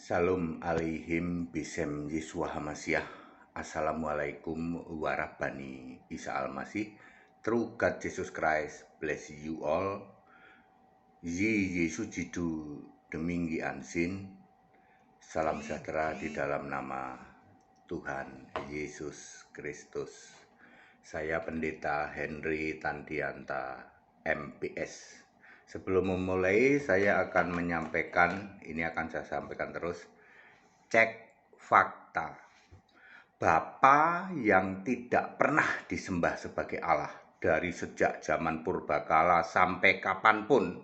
Salam alaihim bisem Yesua Hamasyah. Assalamualaikum warahmatullahi Isa Al-Masih. True God Jesus Christ bless you all. Yi Yesus Jidu Deminggi Ansin. Salam sejahtera di dalam nama Tuhan Yesus Kristus. Saya Pendeta Henry Tandianta MPS. Sebelum memulai, saya akan menyampaikan, ini akan saya sampaikan terus, cek fakta. Bapa yang tidak pernah disembah sebagai Allah dari sejak zaman purbakala sampai kapanpun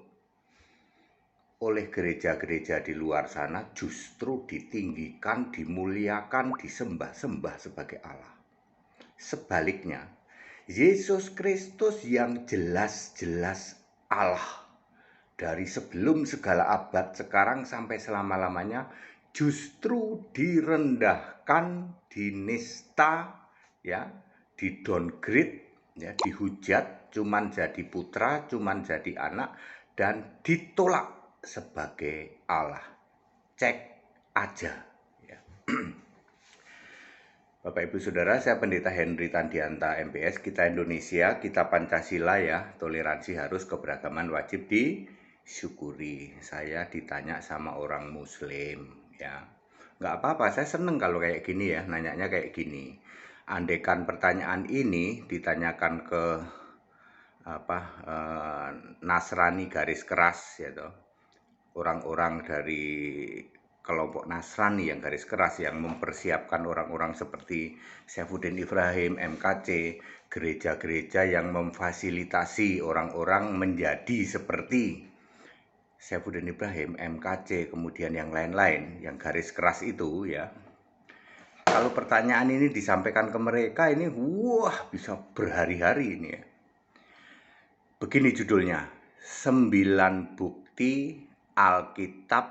oleh gereja-gereja di luar sana justru ditinggikan, dimuliakan, disembah-sembah sebagai Allah. Sebaliknya, Yesus Kristus yang jelas-jelas Allah dari sebelum segala abad sekarang sampai selama-lamanya justru direndahkan, dinista, ya, di-downgrade, ya, dihujat, cuman jadi putra, cuman jadi anak, dan ditolak sebagai Allah. Cek aja, ya. Bapak Ibu Saudara, saya Pendeta Henry Tandianta MPS. Kita Indonesia, kita Pancasila, ya. Toleransi harus, keberagaman wajib disyukuri. Saya ditanya sama orang Muslim, ya. Nggak apa-apa, saya seneng kalau kayak gini, ya. Nanyanya kayak gini. Andaikan pertanyaan ini ditanyakan ke Nasrani garis keras, ya toh. Orang-orang dari kelompok Nasrani yang garis keras, yang mempersiapkan orang-orang seperti Saifuddin Ibrahim, MKC, gereja-gereja yang memfasilitasi orang-orang menjadi seperti Saifuddin Ibrahim, MKC, kemudian yang lain-lain, yang garis keras itu, ya. Kalau pertanyaan ini disampaikan ke mereka, ini wah, bisa berhari-hari ini, ya. Begini judulnya, 9 bukti Alkitab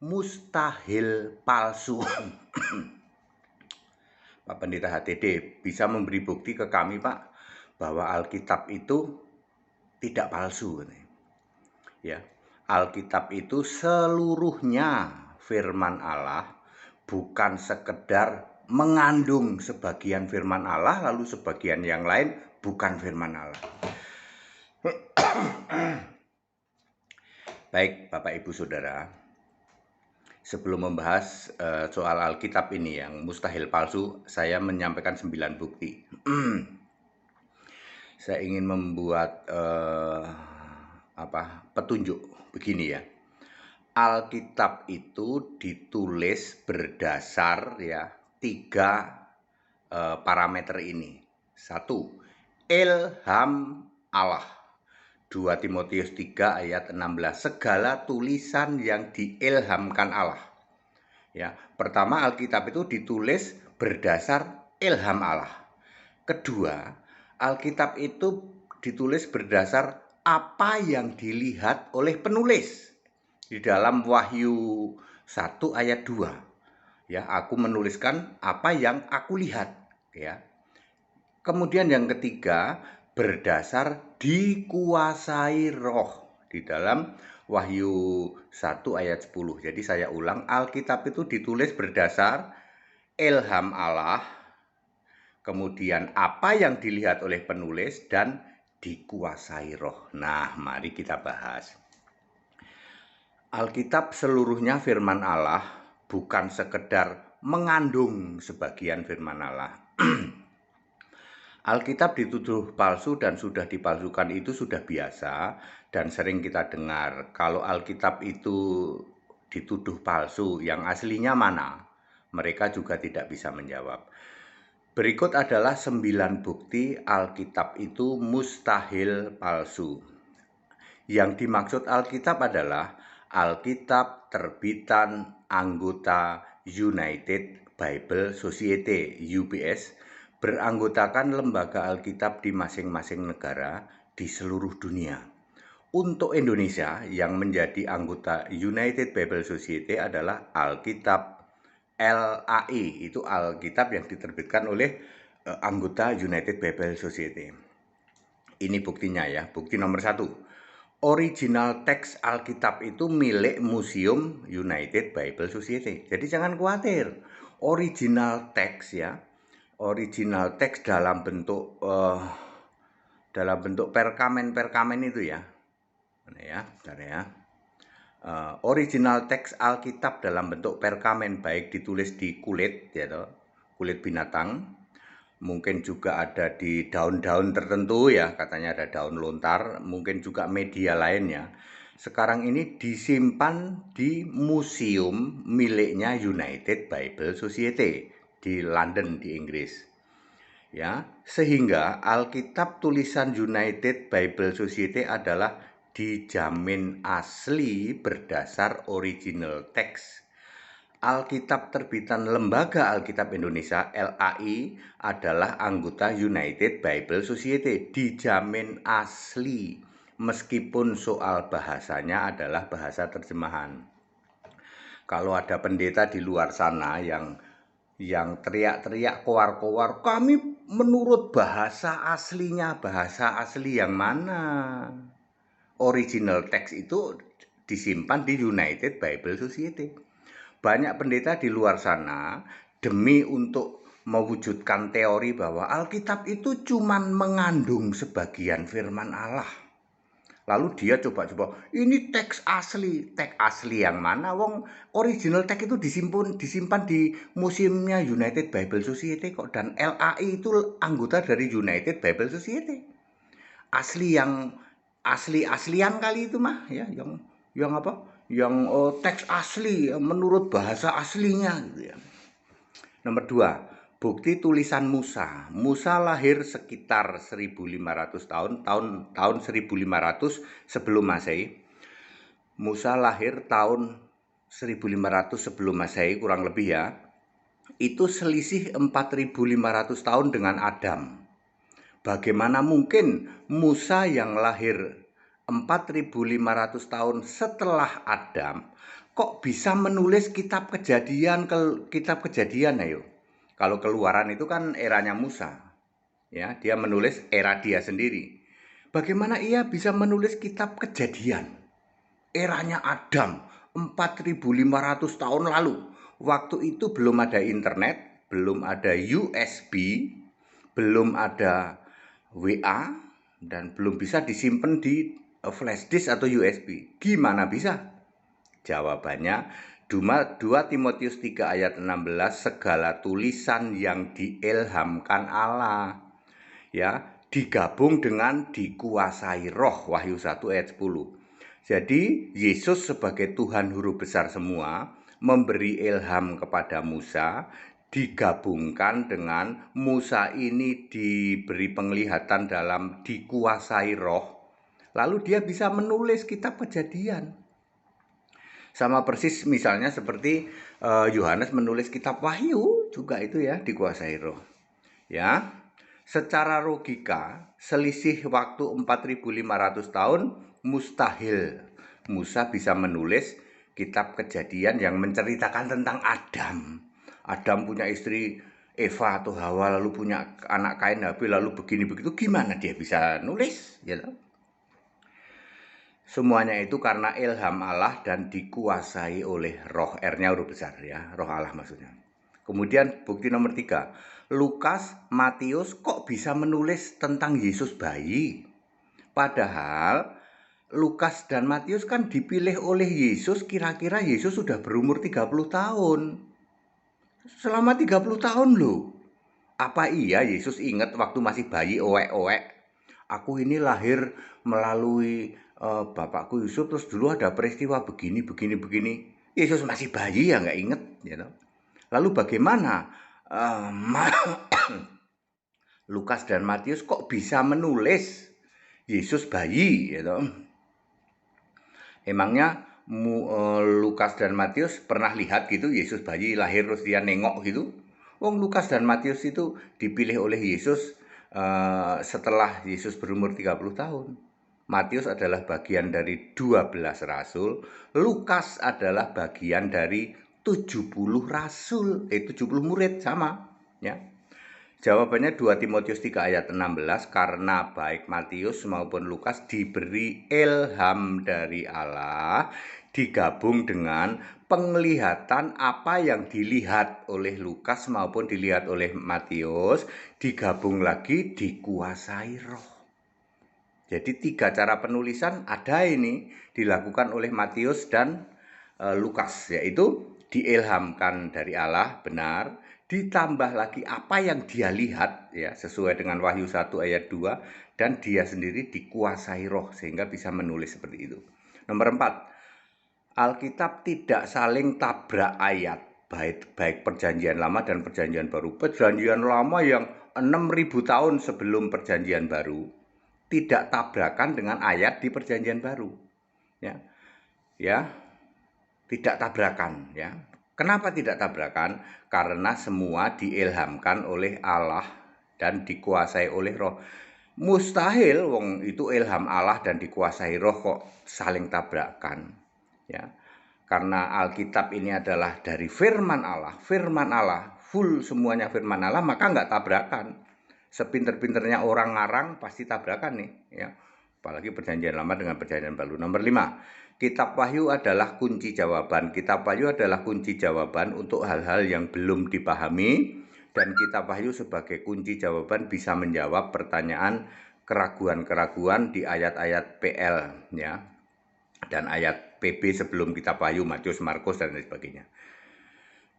mustahil palsu. Pak Pendeta HTD bisa memberi bukti ke kami, Pak, bahwa Alkitab itu tidak palsu, ya. Alkitab itu seluruhnya firman Allah, bukan sekedar mengandung sebagian firman Allah lalu sebagian yang lain bukan firman Allah. Baik, Bapak Ibu Saudara, sebelum membahas soal Alkitab ini yang mustahil palsu, saya menyampaikan 9 bukti. Saya ingin membuat petunjuk begini, ya. Alkitab itu ditulis berdasar, ya, 3 parameter ini. 1, ilham Allah. 2 Timotius 3 ayat 16, segala tulisan yang diilhamkan Allah. Ya, pertama, Alkitab itu ditulis berdasar ilham Allah. Kedua, Alkitab itu ditulis berdasar apa yang dilihat oleh penulis. Di dalam Wahyu 1 ayat 2, ya, aku menuliskan apa yang aku lihat, ya. Kemudian yang ketiga, berdasar dikuasai roh, di dalam Wahyu 1 ayat 10. Jadi saya ulang, Alkitab itu ditulis berdasar ilham Allah, kemudian apa yang dilihat oleh penulis, dan dikuasai roh. Nah, mari kita bahas. Alkitab seluruhnya firman Allah, bukan sekedar mengandung sebagian firman Allah. Alkitab dituduh palsu dan sudah dipalsukan itu sudah biasa dan sering kita dengar. Kalau Alkitab itu dituduh palsu, yang aslinya mana? Mereka juga tidak bisa menjawab. Berikut adalah 9 bukti Alkitab itu mustahil palsu. Yang dimaksud Alkitab adalah Alkitab terbitan anggota United Bible Society (UBS), beranggotakan lembaga Alkitab di masing-masing negara di seluruh dunia. Untuk Indonesia yang menjadi anggota United Bible Society adalah Alkitab LAI, itu Alkitab yang diterbitkan oleh anggota United Bible Society. Ini buktinya, ya. Bukti nomor 1, Original teks Alkitab itu milik Museum United Bible Society. Jadi jangan khawatir. Original teks ya. Original teks dalam bentuk perkamen itu ya. Bentar ya. Original teks Alkitab dalam bentuk perkamen, baik ditulis di kulit ya toh, kulit binatang, mungkin juga ada di daun-daun tertentu ya, katanya ada daun lontar, mungkin juga media lainnya. Sekarang ini disimpan di museum miliknya United Bible Society di London di Inggris. Ya, sehingga Alkitab tulisan United Bible Society adalah dijamin asli berdasar original text. Alkitab terbitan Lembaga Alkitab Indonesia (LAI) adalah anggota United Bible Society, dijamin asli meskipun soal bahasanya adalah bahasa terjemahan. Kalau ada pendeta di luar sana yang teriak-teriak kowar-kowar, kami menurut bahasa aslinya, bahasa asli yang mana? Original text itu disimpan di United Bible Society. Banyak pendeta di luar sana demi untuk mewujudkan teori bahwa Alkitab itu cuma mengandung sebagian firman Allah. Lalu dia coba-coba, ini teks asli yang mana? Wong original teks itu disimpan di museumnya United Bible Society kok, dan LAI itu anggota dari United Bible Society. Aslian kali itu mah ya, yang apa? Yang teks asli menurut bahasa aslinya gitu ya. Nomor 2, bukti tulisan Musa. Musa lahir sekitar 1500 tahun 1500 sebelum Masehi. Musa lahir tahun 1500 sebelum Masehi kurang lebih ya. Itu selisih 4500 tahun dengan Adam. Bagaimana mungkin Musa yang lahir 4500 tahun setelah Adam kok bisa menulis kitab Kejadian ayo. Kalau Keluaran itu kan eranya Musa. Ya, dia menulis era dia sendiri. Bagaimana ia bisa menulis kitab Kejadian? Eranya Adam 4500 tahun lalu. Waktu itu belum ada internet, belum ada USB, belum ada WA, dan belum bisa disimpan di flash disk atau USB. Gimana bisa? Jawabannya 2 Timotius 3 ayat 16, segala tulisan yang diilhamkan Allah ya digabung dengan dikuasai roh, Wahyu 1 ayat 10. Jadi Yesus sebagai Tuhan huruf besar semua memberi ilham kepada Musa, digabungkan dengan Musa ini diberi penglihatan dalam dikuasai roh, lalu dia bisa menulis kitab Kejadian. Sama persis misalnya seperti Yohanes menulis kitab Wahyu juga itu ya dikuasai roh. Ya. Secara logika, selisih waktu 4500 tahun mustahil Musa bisa menulis kitab Kejadian yang menceritakan tentang Adam. Adam punya istri Eva atau Hawa, lalu punya anak Kain Habil, lalu begini begitu. Gimana dia bisa nulis? Gitu. Semuanya itu karena ilham Allah dan dikuasai oleh roh. R-nya huruf besar ya, roh Allah maksudnya. Kemudian bukti nomor 3, Lukas, Matius kok bisa menulis tentang Yesus bayi? Padahal Lukas dan Matius kan dipilih oleh Yesus, kira-kira Yesus sudah berumur 30 tahun. Selama 30 tahun loh. Apa iya Yesus ingat waktu masih bayi owek-owek? Aku ini lahir melalui bapakku Yusuf, terus dulu ada peristiwa begini. Yesus masih bayi ya nggak inget. You know? Lalu bagaimana Lukas dan Matius kok bisa menulis Yesus bayi? You know? Emangnya Lukas dan Matius pernah lihat gitu Yesus bayi lahir terus dia nengok gitu? Wong Lukas dan Matius itu dipilih oleh Yesus setelah Yesus berumur 30 tahun. Matius adalah bagian dari 12 rasul, Lukas adalah bagian dari 70 rasul, 70 murid sama, ya. Jawabannya 2 Timotius 3 ayat 16, karena baik Matius maupun Lukas diberi ilham dari Allah, digabung dengan penglihatan apa yang dilihat oleh Lukas maupun dilihat oleh Matius, digabung lagi dikuasai roh. Jadi 3 cara penulisan ada ini dilakukan oleh Matius dan Lukas, yaitu diilhamkan dari Allah, benar, ditambah lagi apa yang dia lihat ya sesuai dengan Wahyu 1 ayat 2, dan dia sendiri dikuasai roh sehingga bisa menulis seperti itu. Nomor 4, Alkitab tidak saling tabrak ayat, baik perjanjian lama dan perjanjian baru. Perjanjian lama yang 6.000 tahun sebelum perjanjian baru tidak tabrakan dengan ayat di perjanjian baru. Ya. Ya, tidak tabrakan ya. Kenapa tidak tabrakan? Karena semua diilhamkan oleh Allah dan dikuasai oleh roh. Mustahil wong itu ilham Allah dan dikuasai roh kok saling tabrakan ya. Karena Alkitab ini adalah dari firman Allah, full semuanya firman Allah, maka nggak tabrakan. Sepinter-pinternya orang ngarang pasti tabrakan nih ya. Apalagi perjanjian lama dengan perjanjian baru. Nomor 5, Kitab Wahyu adalah kunci jawaban. Kitab Wahyu adalah kunci jawaban untuk hal-hal yang belum dipahami, dan Kitab Wahyu sebagai kunci jawaban bisa menjawab pertanyaan keraguan-keraguan di ayat-ayat PL ya, dan ayat PB sebelum Kitab Wahyu, Matius, Markus, dan lain sebagainya.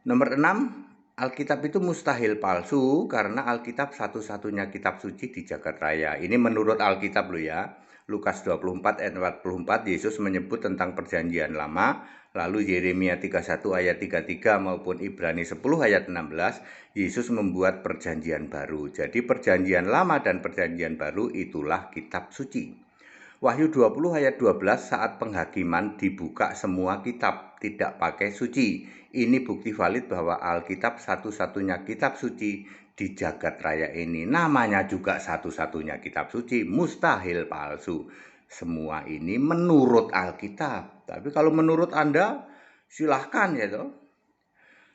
Nomor 6, Alkitab itu mustahil palsu karena Alkitab satu-satunya kitab suci di jagat raya. Ini menurut Alkitab loh ya. Lukas 24 ayat 44, Yesus menyebut tentang perjanjian lama, lalu Yeremia 31 ayat 33 maupun Ibrani 10 ayat 16, Yesus membuat perjanjian baru. Jadi perjanjian lama dan perjanjian baru itulah kitab suci. Wahyu 20 ayat 12, saat penghakiman dibuka semua kitab, tidak pakai suci. Ini bukti valid bahwa Alkitab satu-satunya kitab suci di jagat raya ini. Namanya juga satu-satunya kitab suci, mustahil palsu. Semua ini menurut Alkitab. Tapi kalau menurut Anda, silahkan ya toh.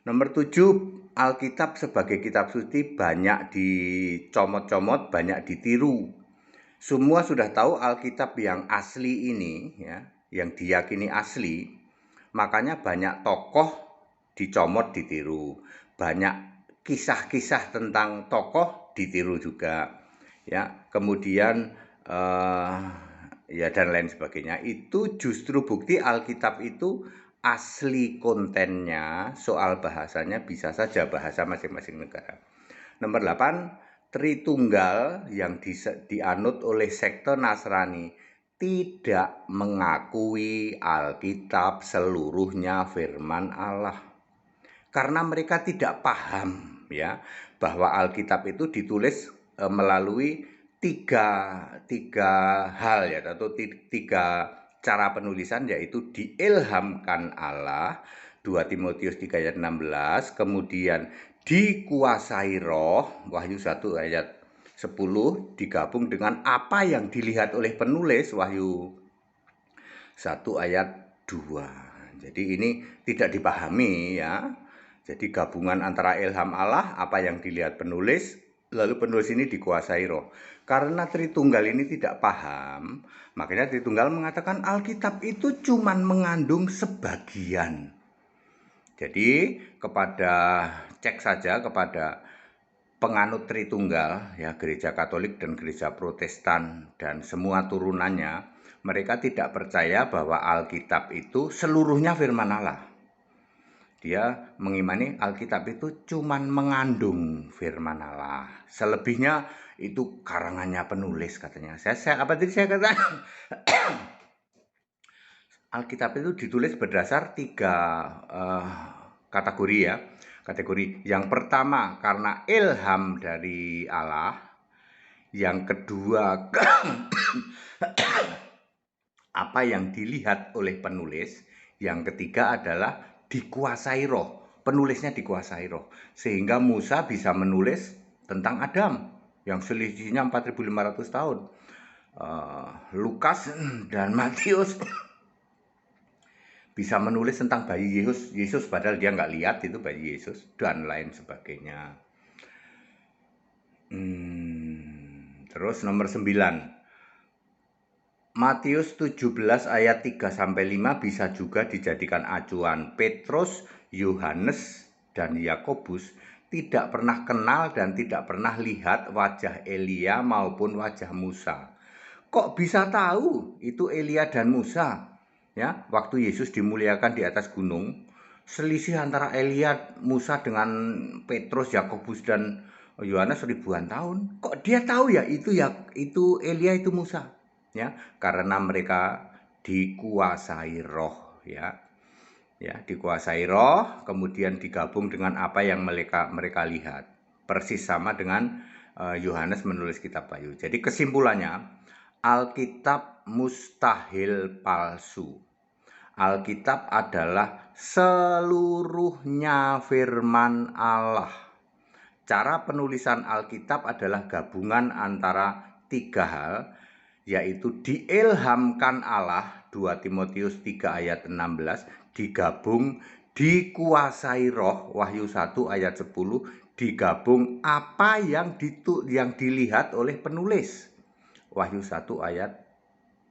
Nomor 7, Alkitab sebagai kitab suci banyak dicomot-comot, banyak ditiru. Semua sudah tahu Alkitab yang asli ini ya, yang diyakini asli, makanya banyak tokoh dicomot, ditiru. Banyak kisah-kisah tentang tokoh ditiru juga. Ya, kemudian ya dan lain sebagainya. Itu justru bukti Alkitab itu asli kontennya, soal bahasanya bisa saja bahasa masing-masing negara. Nomor 8, Tritunggal yang dianut oleh sekte Nasrani tidak mengakui Alkitab seluruhnya firman Allah. Karena mereka tidak paham ya bahwa Alkitab itu ditulis melalui tiga hal ya, atau tiga cara penulisan, yaitu diilhamkan Allah 2 Timotius 3 ayat 16, kemudian dikuasai roh Wahyu 1 ayat 10, digabung dengan apa yang dilihat oleh penulis Wahyu 1 ayat 2. Jadi ini tidak dipahami ya. Jadi gabungan antara ilham Allah, apa yang dilihat penulis, lalu penulis ini dikuasai roh. Karena Tritunggal ini tidak paham, makanya Tritunggal mengatakan Alkitab itu cuma mengandung sebagian. Jadi cek saja kepada penganut Tritunggal ya, gereja Katolik dan gereja Protestan dan semua turunannya, mereka tidak percaya bahwa Alkitab itu seluruhnya firman Allah. Dia mengimani Alkitab itu cuma mengandung firman Allah. Selebihnya itu karangannya penulis katanya. Saya katakan Alkitab itu ditulis berdasar tiga kategori ya. Kategori yang pertama karena ilham dari Allah. Yang kedua apa yang dilihat oleh penulis. Yang ketiga adalah dikuasai roh. Penulisnya dikuasai roh. Sehingga Musa bisa menulis tentang Adam yang selisihnya 4.500 tahun. Lukas dan Matius bisa menulis tentang bayi Yesus padahal dia nggak lihat itu bayi Yesus dan lain sebagainya. Terus nomor 9. Matius 17 ayat 3 sampai 5 bisa juga dijadikan acuan. Petrus, Yohanes, dan Yakobus tidak pernah kenal dan tidak pernah lihat wajah Elia maupun wajah Musa. Kok bisa tahu itu Elia dan Musa? Ya, waktu Yesus dimuliakan di atas gunung, selisih antara Elia, Musa dengan Petrus, Yakobus dan Yohanes ribuan tahun. Kok dia tahu ya itu Elia, itu Musa? Ya, karena mereka dikuasai roh, ya. Ya, dikuasai roh, kemudian digabung dengan apa yang mereka lihat. Persis sama dengan Yohanes menulis kitab Wahyu. Jadi kesimpulannya, Alkitab mustahil palsu. Alkitab adalah seluruhnya firman Allah. Cara penulisan Alkitab adalah gabungan antara 3 hal, yaitu diilhamkan Allah, 2 Timotius 3 ayat 16, digabung dikuasai roh, Wahyu 1 ayat 10, digabung apa yang dilihat oleh penulis, Wahyu 1 ayat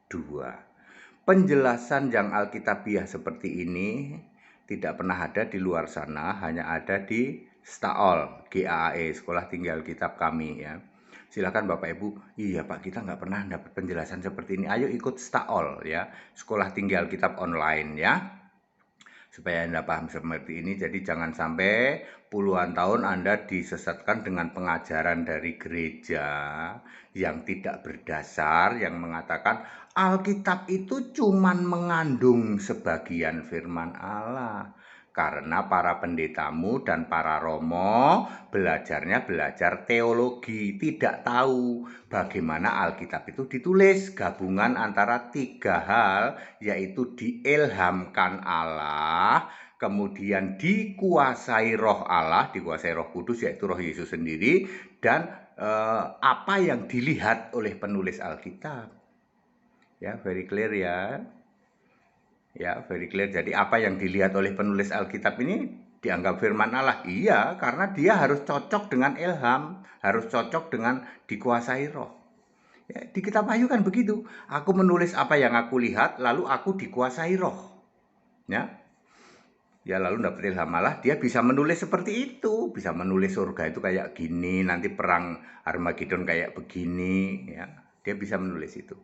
2. Penjelasan yang alkitabiah seperti ini tidak pernah ada di luar sana, hanya ada di STAOL, GAAE, Sekolah Tinggi Alkitab kami, ya. Silakan Bapak Ibu, iya Pak, kita nggak pernah dapat penjelasan seperti ini. Ayo ikut STAOL, ya, Sekolah Tinggi Alkitab online, ya, supaya Anda paham seperti ini. Jadi jangan sampai puluhan tahun Anda disesatkan dengan pengajaran dari gereja yang tidak berdasar, yang mengatakan Alkitab itu cuma mengandung sebagian firman Allah. Karena para pendetamu dan para romo belajar teologi, tidak tahu bagaimana Alkitab itu ditulis. Gabungan antara 3 hal, yaitu diilhamkan Allah, kemudian dikuasai roh Allah, dikuasai roh kudus, yaitu roh Yesus sendiri, dan apa yang dilihat oleh penulis Alkitab. Ya, very clear ya. Ya, very clear. Jadi apa yang dilihat oleh penulis Alkitab ini dianggap firman Allah? Iya, karena dia harus cocok dengan ilham, harus cocok dengan dikuasai roh. Ya, di kitab Wahyu kan begitu. Aku menulis apa yang aku lihat, lalu aku dikuasai roh. Ya, ya lalu dapat ilham Allah, dia bisa menulis seperti itu. Bisa menulis surga itu kayak gini, nanti perang Armageddon kayak begini. Ya, dia bisa menulis itu.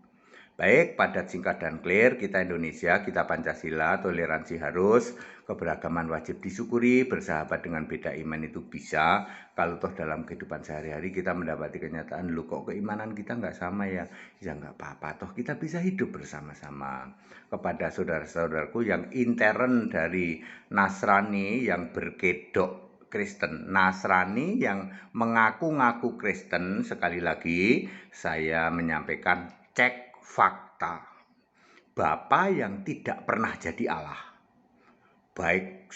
Baik, padat, singkat, dan clear. Kita Indonesia, kita Pancasila, toleransi harus, keberagaman wajib disyukuri, bersahabat dengan beda iman itu bisa. Kalau toh dalam kehidupan sehari-hari kita mendapati kenyataan, lu kok keimanan kita nggak sama ya? Ya nggak apa-apa, toh kita bisa hidup bersama-sama. Kepada saudara-saudaraku yang intern dari Nasrani yang berkedok Kristen, Nasrani yang mengaku-ngaku Kristen, sekali lagi saya menyampaikan, cek fakta. Bapa yang tidak pernah jadi Allah, baik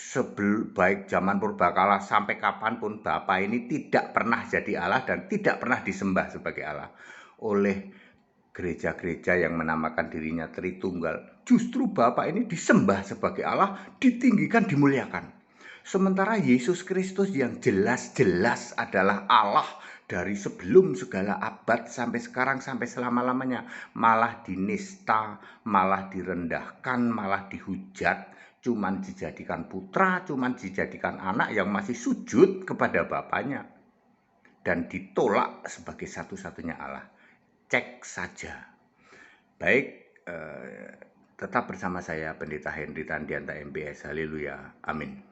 zaman purbakala sampai kapanpun, Bapa ini tidak pernah jadi Allah dan tidak pernah disembah sebagai Allah oleh gereja-gereja yang menamakan dirinya Tritunggal. Justru Bapa ini disembah sebagai Allah, ditinggikan, dimuliakan. Sementara Yesus Kristus yang jelas-jelas adalah Allah dari sebelum segala abad sampai sekarang, sampai selama-lamanya, malah dinista, malah direndahkan, malah dihujat, cuman dijadikan putra, cuman dijadikan anak yang masih sujud kepada bapaknya, dan ditolak sebagai satu-satunya Allah. Cek saja. Baik, tetap bersama saya Pendeta Henry Tandianta MPS. Haleluya, amin.